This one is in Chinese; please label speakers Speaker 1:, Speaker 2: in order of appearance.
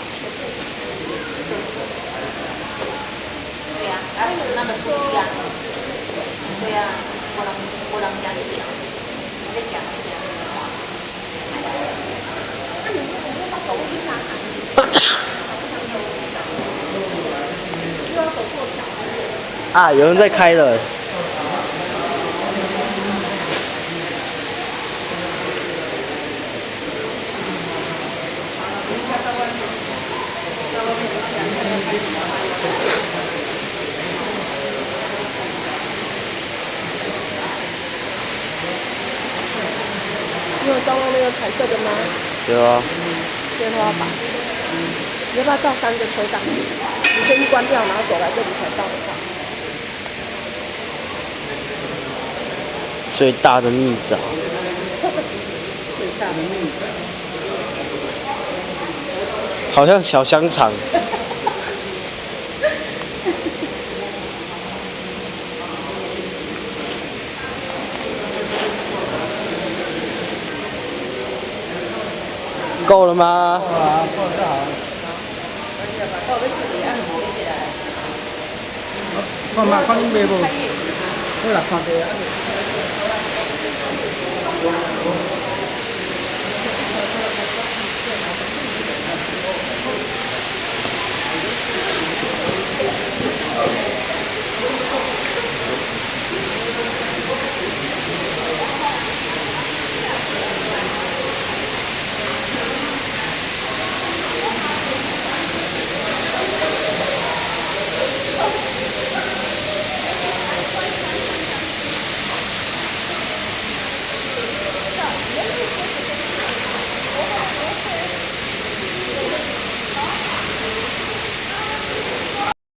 Speaker 1: 钱。
Speaker 2: 对呀，要存那个出去呀。对呀，我人家这条，你讲讲的话。
Speaker 1: 那你要走路去沙滩？又要走过桥。
Speaker 3: 啊，有人在开了。
Speaker 1: 你有照到那个彩色的吗？
Speaker 3: 有啊。
Speaker 1: 天花板。你要不要照3个车上？你先关掉，然后走来这里才照得到。
Speaker 3: 最大的蜜枣。
Speaker 1: 最大的蜜枣。
Speaker 3: 好像小香肠。够了吗？够了，够就好。
Speaker 2: 我要处理按摩起来。
Speaker 3: 看嘛，看恁卖无？好啦，看地啊。